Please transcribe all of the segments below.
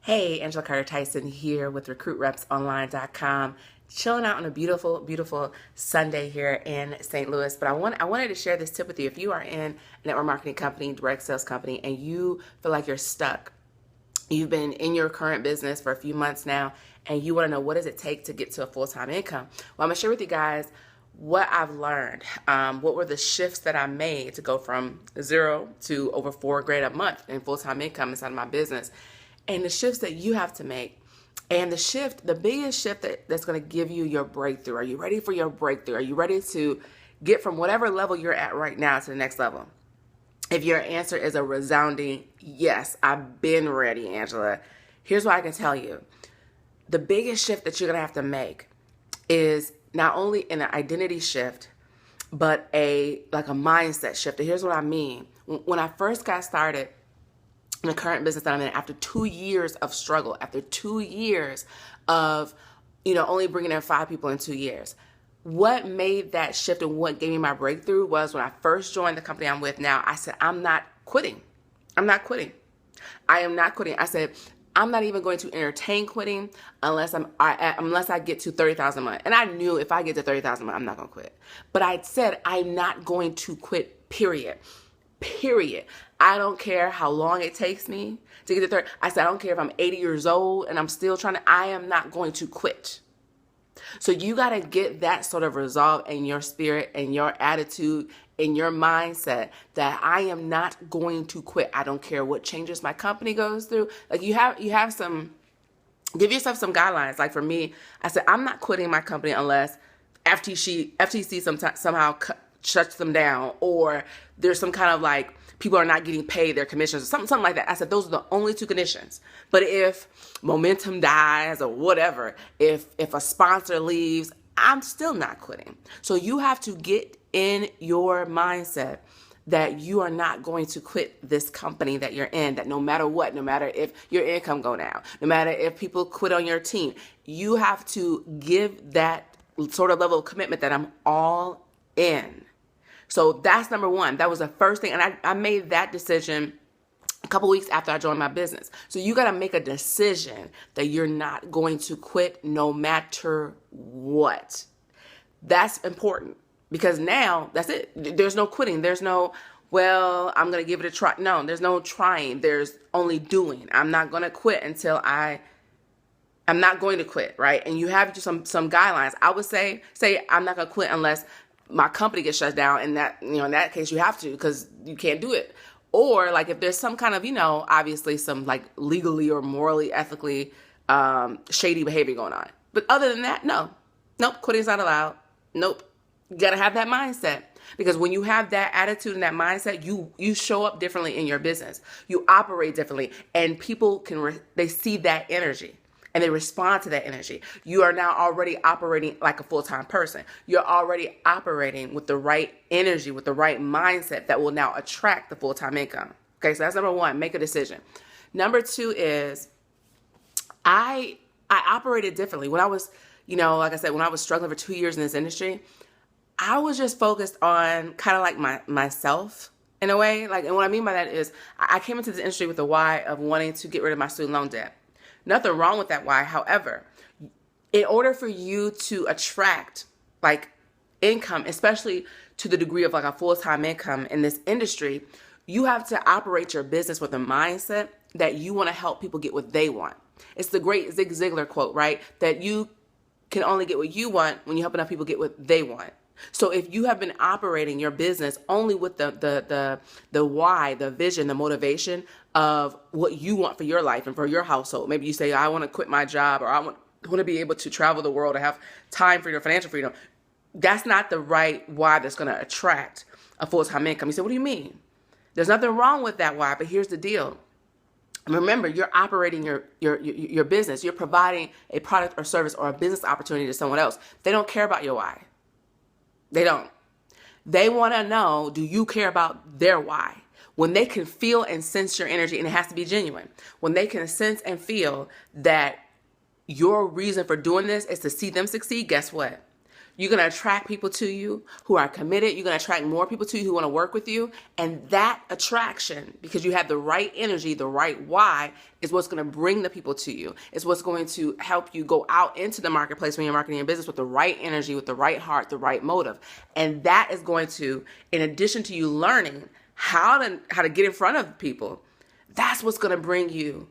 Hey, Angela Carter Tyson here with RecruitRepsOnline.com, chilling out on a beautiful, beautiful Sunday here in St. Louis. But I wanted to share this tip with you. If you are in a network marketing company, direct sales company, and you feel like you're stuck, you've been in your current business for a few months now, and you want to know what does it take to get to a full-time income. Well, I'm going to share with you guys what I've learned, what were the shifts that I made to go from zero to over $4,000 a month in full-time income inside of my business, and the shifts that you have to make. And the biggest shift that's going to give you your breakthrough. Are you ready for your breakthrough? Are you ready to get from whatever level you're at right now to the next level? If your answer is a resounding yes, I've been ready, Angela, here's what I can tell you. The biggest shift that you're going to have to make is not only an identity shift, but a mindset shift. And here's what I mean. When I first got started in the current business that I'm in, after 2 years of struggle, after 2 years of, only bringing in 5 people in 2 years, what made that shift and what gave me my breakthrough was when I first joined the company I'm with now, I said, I'm not quitting. I'm not quitting. I am not quitting. I said, I'm not even going to entertain quitting unless I get to 30,000 a month. And I knew if I get to 30,000 a month, I'm not going to quit. But I said, I'm not going to quit, period. I don't care how long it takes me to get to 30. I said, I don't care if I'm 80 years old and I'm still I am not going to quit. So you got to get that sort of resolve in your spirit and your attitude in your mindset that I am not going to quit. I don't care what changes my company goes through. Like give yourself some guidelines. Like for me, I said, I'm not quitting my company unless FTC somehow shuts them down, or there's some kind of people are not getting paid their commissions or something like that. I said, those are the only 2 conditions. But if momentum dies or whatever, if a sponsor leaves, I'm still not quitting. So you have to get in your mindset that you are not going to quit this company that you're in, that no matter what, no matter if your income go down, no matter if people quit on your team, you have to give that sort of level of commitment that I'm all in. So that's number one. That was the first thing. And I made that decision a couple weeks after I joined my business. So you got to make a decision that you're not going to quit no matter what. That's important because now that's it. There's no quitting. There's no, I'm going to give it a try. No, there's no trying. There's only doing. I'm not going to quit until I'm not going to quit, right? And you have some guidelines. I would say I'm not going to quit unless my company gets shut down, and that, in that case you have to, because you can't do it. Or if there's some kind of, obviously some legally or morally, ethically shady behavior going on. But other than that, nope, quitting's not allowed. Nope. You got to have that mindset, because when you have that attitude and that mindset, you show up differently in your business. You operate differently, and people they see that energy. And they respond to that energy. You are now already operating like a full-time person. You're already operating with the right energy, with the right mindset that will now attract the full-time income. Okay, so that's number one, make a decision. Number 2 is I operated differently. When I was, like I said, when I was struggling for 2 years in this industry, I was just focused on kind of myself in a way. And what I mean by that is I came into this industry with the why of wanting to get rid of my student loan debt. Nothing wrong with that why. However, in order for you to attract income, especially to the degree of a full-time income in this industry, you have to operate your business with a mindset that you want to help people get what they want. It's the great Zig Ziglar quote, right? That you can only get what you want when you help enough people get what they want. So if you have been operating your business only with the why, the vision, the motivation of what you want for your life and for your household, maybe you say, I want to quit my job, or I want to be able to travel the world, or have time freedom, financial freedom. That's not the right why that's going to attract a full-time income. You say, what do you mean? There's nothing wrong with that why, but here's the deal. Remember, you're operating your business. You're providing a product or service or a business opportunity to someone else. They don't care about your why. They don't. They want to know, do you care about their why? When they can feel and sense your energy, and it has to be genuine, when they can sense and feel that your reason for doing this is to see them succeed, guess what? You're going to attract people to you who are committed. You're going to attract more people to you who want to work with you. And that attraction, because you have the right energy, the right why, is what's going to bring the people to you. It's what's going to help you go out into the marketplace when you're marketing your business with the right energy, with the right heart, the right motive. And that is going to, in addition to you learning how to get in front of people, that's what's going to bring you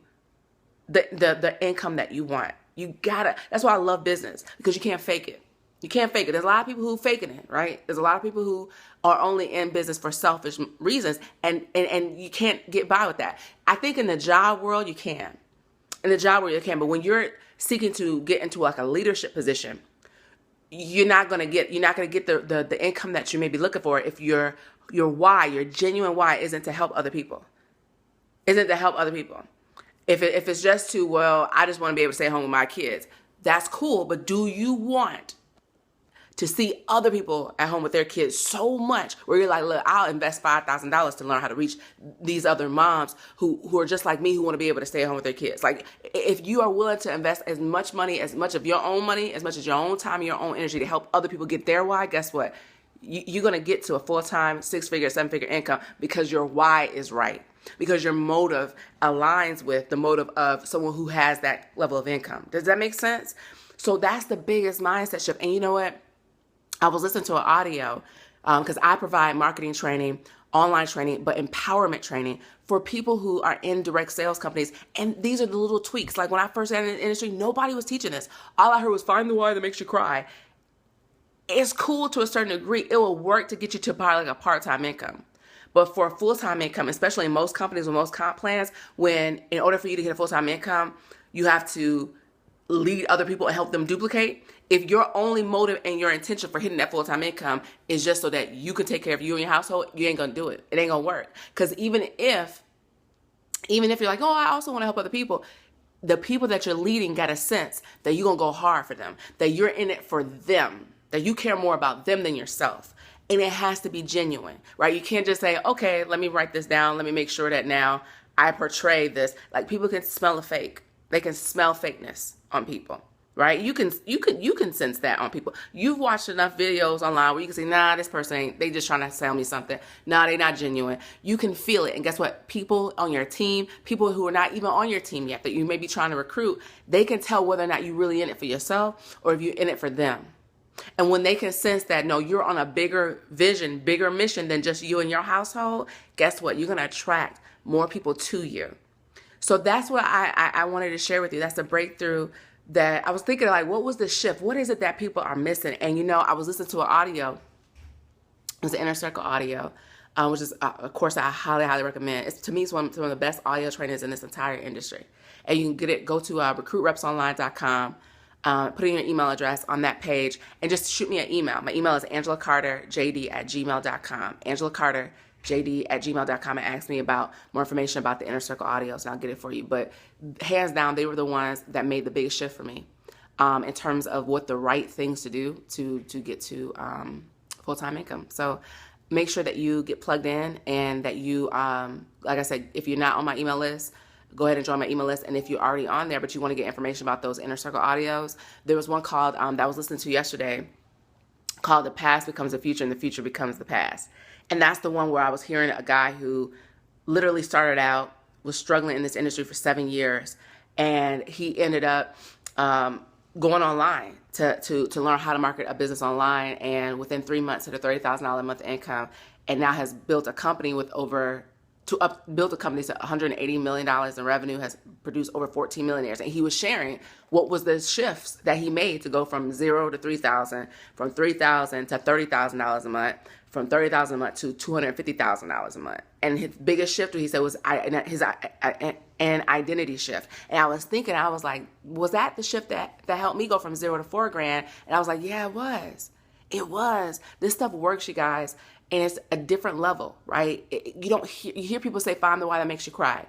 the income that you want. That's why I love business, because you can't fake it. You can't fake it. There's a lot of people who faking it, right? There's a lot of people who are only in business for selfish reasons, and you can't get by with that. I think in the job world, you can. In the job world, you can. But when you're seeking to get into like a leadership position, you're not gonna get the income that you may be looking for if your why, your genuine why, isn't to help other people. Isn't to help other people. If it's just to, well, I just want to be able to stay home with my kids, that's cool. But do you want to see other people at home with their kids so much where you're like, look, I'll invest $5,000 to learn how to reach these other moms who are just like me, who want to be able to stay at home with their kids? Like, if you are willing to invest as much money, as much of your own money, as much as your own time, your own energy to help other people get their why, guess what? You're going to get to a full-time, 6-figure, 7-figure income because your why is right. Because your motive aligns with the motive of someone who has that level of income. Does that make sense? So that's the biggest mindset shift. And you know what? I was listening to an audio because I provide marketing training, online training, but empowerment training for people who are in direct sales companies. And these are the little tweaks. Like when I first got in the industry, nobody was teaching this. All I heard was find the why that makes you cry. It's cool to a certain degree. It will work to get you to probably like a part-time income. But for a full-time income, especially in most companies with most comp plans, when in order for you to get a full-time income, you have to lead other people and help them duplicate. If your only motive and your intention for hitting that full-time income is just so that you can take care of you and your household, you ain't going to do it. It ain't going to work. Because even if you're like, oh, I also want to help other people, the people that you're leading got a sense that you're going to go hard for them, that you're in it for them, that you care more about them than yourself. And it has to be genuine, right? You can't just say, okay, let me write this down. Let me make sure that now I portray this. Like, people can smell a fake. They can smell fakeness on people, right? You can sense that on people. You've watched enough videos online where you can say, nah, this person ain't, they just trying to sell me something. Nah, they not genuine. You can feel it. And guess what? People on your team, people who are not even on your team yet, that you may be trying to recruit, they can tell whether or not you're really in it for yourself or if you're in it for them. And when they can sense that, no, you're on a bigger vision, bigger mission than just you and your household, guess what? You're going to attract more people to you. So that's what I wanted to share with you. That's the breakthrough that I was thinking, like, what was the shift? What is it that people are missing? And, you know, I was listening to an audio. It was an Inner Circle audio, which is a course I highly, highly recommend. To me, it's one of the best audio trainers in this entire industry. And you can get it, go to recruitrepsonline.com. Put in your email address on that page and just shoot me an email. My email is angelacarterjd@gmail.com. angelacarterjd@gmail.com, and ask me about more information about the Inner Circle audios, and I'll get it for you. But hands down, they were the ones that made the biggest shift for me in terms of what the right things to do to get to full-time income. So make sure that you get plugged in and that you, like I said, if you're not on my email list, go ahead and join my email list. And if you're already on there, but you want to get information about those Inner Circle audios, there was one called, that I was listening to yesterday, called The Past Becomes the Future and the Future Becomes the Past. And that's the one where I was hearing a guy who literally started out, was struggling in this industry for 7 years. And he ended up going online to learn how to market a business online. And within 3 months, hit a $30,000 a month income. And now has built a company with built a company to $180 million in revenue, has produced over 14 millionaires. And he was sharing what was the shifts that he made to go from 0 to 3,000, from 3,000 to $30,000 a month, from $30,000 a month to $250,000 a month. And his biggest shift, he said, was an identity shift. And I was thinking, I was like, was that the shift that helped me go from 0 to $4,000? And I was like, yeah, it was. It was. This stuff works, you guys. And it's a different level, right? You hear people say, find the why that makes you cry.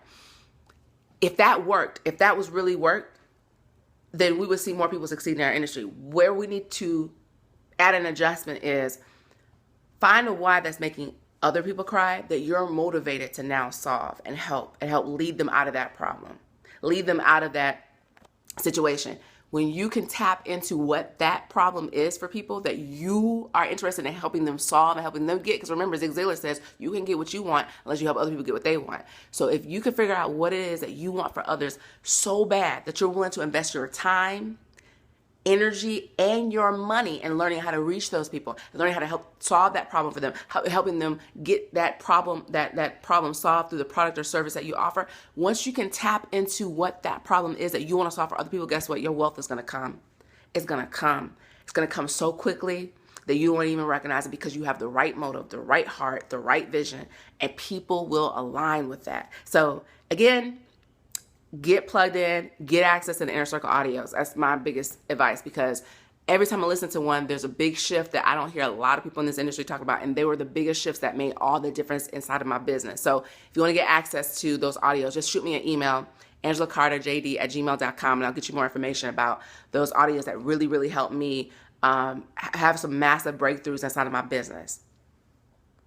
If that worked, if that was really worked, then we would see more people succeed in our industry. Where we need to add an adjustment is find a why that's making other people cry, that you're motivated to now solve and help lead them out of that problem, lead them out of that situation. when you can tap into what that problem is for people that you are interested in helping them solve and helping them get, because remember, Zig Ziglar says you can get what you want unless you help other people get what they want. So if you can figure out what it is that you want for others so bad that you're willing to invest your time, energy, and your money in learning how to reach those people, learning how to help solve that problem for them, helping them get that problem solved through the product or service that you offer. Once you can tap into what that problem is that you want to solve for other people, guess what? Your wealth is going to come. It's going to come. It's going to come so quickly that you won't even recognize it, because you have the right motive, the right heart, the right vision, and people will align with that. So again, get plugged in, get access to the Inner Circle audios. That's my biggest advice, because every time I listen to one, there's a big shift that I don't hear a lot of people in this industry talk about, and they were the biggest shifts that made all the difference inside of my business. So if you want to get access to those audios, just shoot me an email, angelacarterjd@gmail.com, and I'll get you more information about those audios that really, really help me have some massive breakthroughs inside of my business.